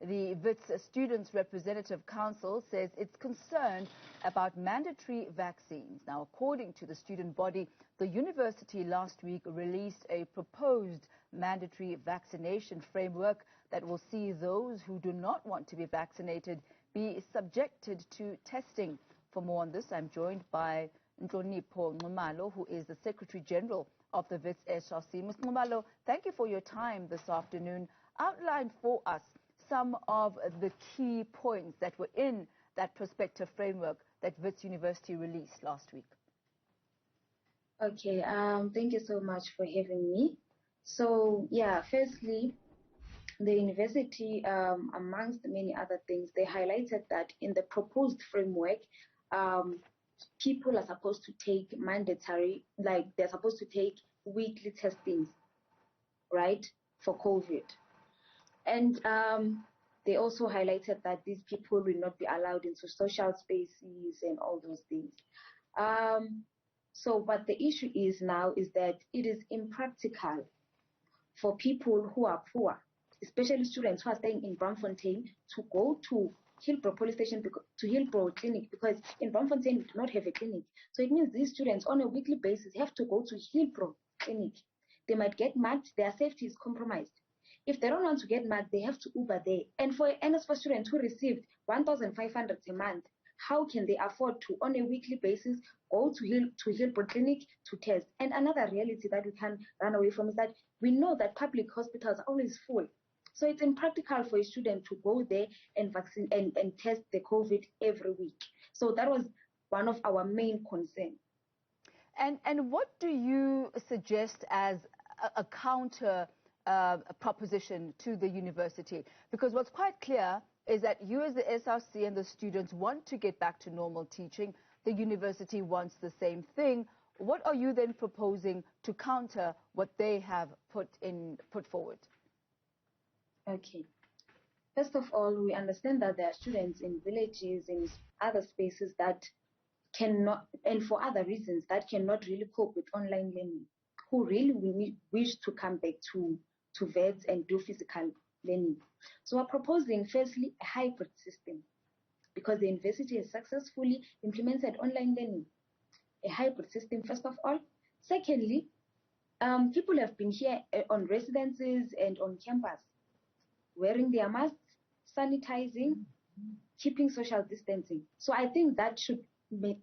The Wits Students Representative Council says it's concerned about mandatory vaccines. Now, according to the student body, the university last week released a proposed mandatory vaccination framework that will see those who do not want to be vaccinated be subjected to testing. For more on this, I'm joined by Nhlonipho Nxumalo, who is the Secretary General of the Wits SRC. Ms. Nxumalo, thank you for your time this afternoon. Outline for us some of the key points that were in that prospective framework that Wits University released last week. Okay, thank you so much for having me. So, yeah, firstly, the university, amongst many other things, they highlighted that in the proposed framework, people are supposed to take mandatory, like they're supposed to take weekly testings, right, for COVID. And they also highlighted that these people will not be allowed into social spaces and all those things. So what the issue is now is that it is impractical for people who are poor, especially students who are staying in Braamfontein, to go to Hillbrow police station, to Hillbrow clinic, because in Braamfontein we do not have a clinic. So it means these students on a weekly basis have to go to Hillbrow clinic. They might get mugged, their safety is compromised. If they don't want to get mugged, they have to Uber there. And for NSFAS students who received 1,500 a month, how can they afford to, on a weekly basis, go to Hillbrow clinic to test? And another reality that we can't run away from is that we know that public hospitals are always full. So it's impractical for a student to go there and test the COVID every week. So that was one of our main concerns. And what do you suggest as a counter proposition to the university? Because what's quite clear is that you as the SRC and the students want to get back to normal teaching. The university wants the same thing. What are you then proposing to counter what they have put forward? Okay. First of all, we understand that there are students in villages, in other spaces that cannot, and for other reasons, that cannot really cope with online learning, who really wish to come back to VETS and do physical learning. So we're proposing, firstly, a hybrid system, because the university has successfully implemented online learning. A hybrid system, first of all. Secondly, people have been here on residences and on campus, wearing their masks, sanitizing, keeping social distancing. So I think that should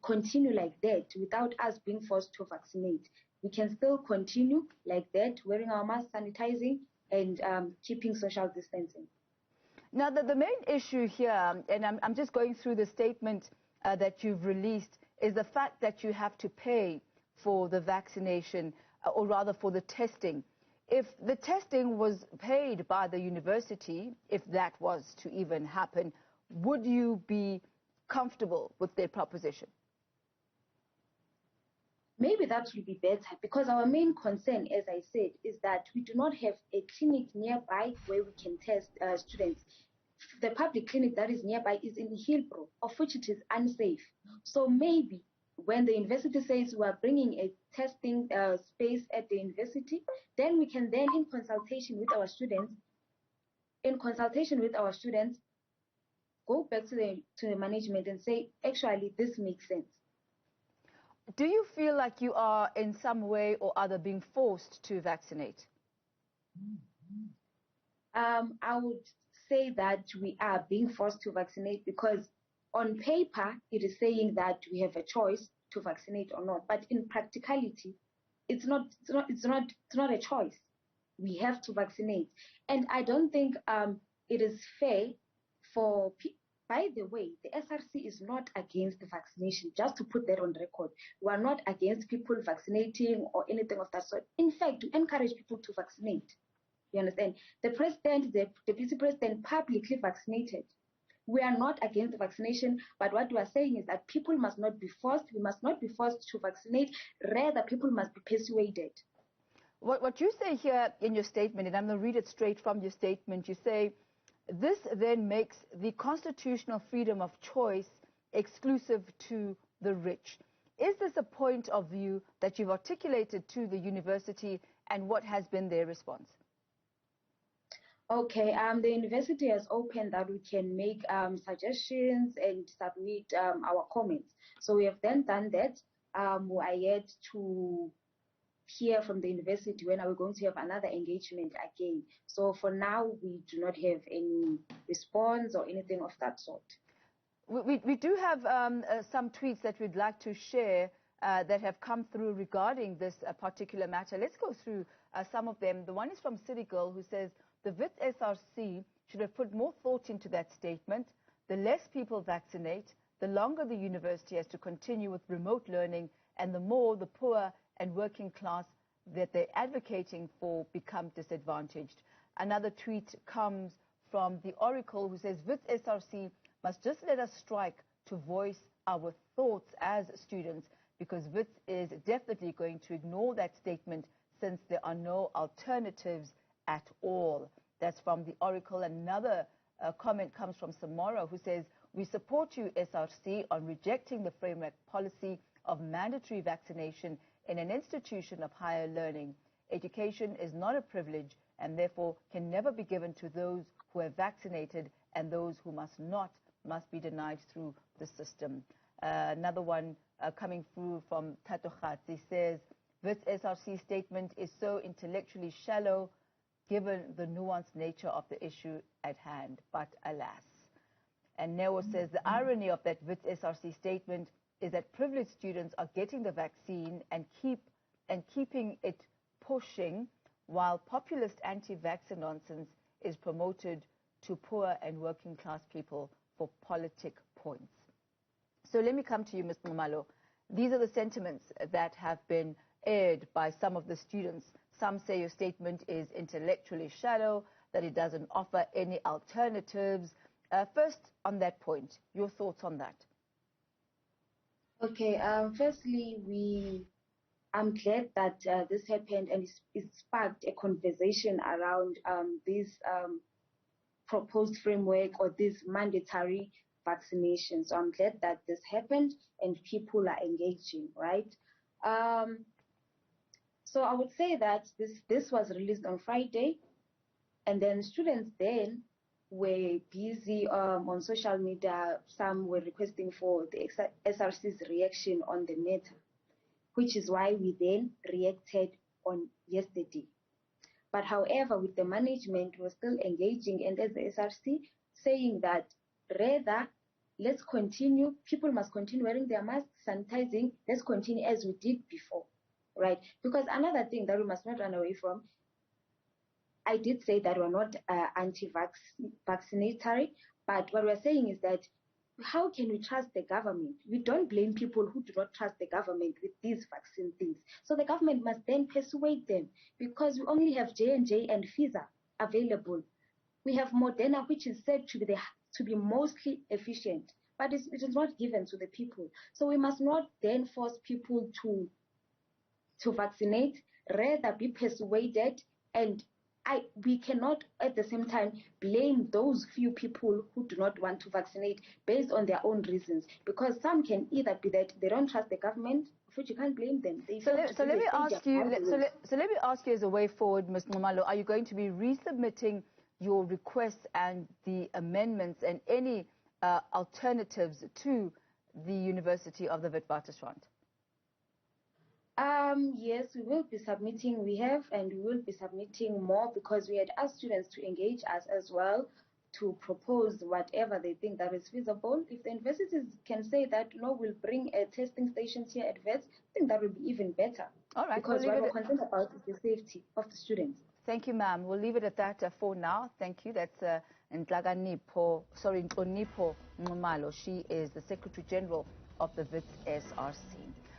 continue like that without us being forced to vaccinate. We can still continue like that, wearing our masks, sanitizing, and keeping social distancing. Now, the main issue here, and I'm just going through the statement that you've released, is the fact that you have to pay for the vaccination, or rather for the testing. If the testing was paid by the university, if that was to even happen, would you be comfortable with their proposition? Maybe that will be better, because our main concern, as I said, is that we do not have a clinic nearby where we can test students. The public clinic that is nearby is in Hillbrow, of which it is unsafe. So maybe when the university says we are bringing a testing space at the university, then we can then, in consultation with our students, go back to the management and say, actually, this makes sense. Do you feel like you are in some way or other being forced to vaccinate? I would say that we are being forced to vaccinate, because on paper it is saying that we have a choice to vaccinate or not, but in practicality it's not a choice. We have to vaccinate. And I don't think it is fair for people. By the way, the SRC is not against the vaccination, just to put that on record. We are not against people vaccinating or anything of that sort. In fact, we encourage people to vaccinate. You understand? The president, the deputy president publicly vaccinated. We are not against the vaccination, but what we are saying is that people must not be forced. We must not be forced to vaccinate. Rather, people must be persuaded. What you say here in your statement, and I'm going to read it straight from your statement, you say, this then makes the constitutional freedom of choice exclusive to the rich. Is this a point of view that you've articulated to the university, and what has been their response? Okay, the university has opened that we can make suggestions and submit our comments. So we have then done that. We are yet to hear from the university when are we going to have another engagement again. So for now, we do not have any response or anything of that sort. We do have some tweets that we'd like to share that have come through regarding this particular matter. Let's go through some of them. The one is from City Girl, who says, the Wits SRC should have put more thought into that statement. The less people vaccinate, the longer the university has to continue with remote learning, and the more the poor and working class that they're advocating for become disadvantaged. Another tweet comes from the Oracle, who says, Wits SRC must just let us strike to voice our thoughts as students, because Wits is definitely going to ignore that statement since there are no alternatives at all. That's from the Oracle. Another comment comes from Samora, who says, we support you, SRC, on rejecting the framework policy of mandatory vaccination in an institution of higher learning. Education is not a privilege and therefore can never be given to those who are vaccinated, and those who must not must be denied through the system. Another one coming through from Tato Khatsi says, this SRC statement is so intellectually shallow given the nuanced nature of the issue at hand, but alas. And Neo says, the irony of that Wits SRC statement is that privileged students are getting the vaccine and keeping it pushing, while populist anti-vaccine nonsense is promoted to poor and working class people for politic points. So let me come to you, Ms. Nxumalo. These are the sentiments that have been aired by some of the students. Some say your statement is intellectually shallow, that it doesn't offer any alternatives. First, on that point, your thoughts on that? Okay, firstly, I'm glad that this happened and it sparked a conversation around this proposed framework or this mandatory vaccination. So I'm glad that this happened and people are engaging, right? So I would say that this was released on Friday, and then students then were busy on social media. Some were requesting for the SRC's reaction on the matter, which is why we then reacted on yesterday. But however, with the management, we're still engaging, and as the SRC saying that rather, let's continue, people must continue wearing their masks, sanitizing, let's continue as we did before, right? Because another thing that we must not run away from, I did say that we're not anti-vaccinatory, but what we're saying is that how can we trust the government? We don't blame people who do not trust the government with these vaccine things. So the government must then persuade them, because we only have J&J and Pfizer available. We have Moderna, which is said to be mostly efficient, but it is not given to the people. So we must not then force people to vaccinate, rather be persuaded, and we cannot at the same time blame those few people who do not want to vaccinate based on their own reasons, because some can either be that they don't trust the government, which you can't blame them. So let me ask you as a way forward, Ms. Nxumalo, are you going to be resubmitting your requests and the amendments and any alternatives to the University of the Witwatersrand? Yes, we will be submitting. We have, and we will be submitting more, because we had asked students to engage us as well to propose whatever they think that is feasible. If the universities can say that, no, we'll bring testing stations here at Wits, I think that would be even better. All right. Because what we're concerned about is the safety of the students. Thank you, ma'am. We'll leave it at that for now. Thank you. That's Nhlonipho Nxumalo. She is the Secretary General of the Wits SRC.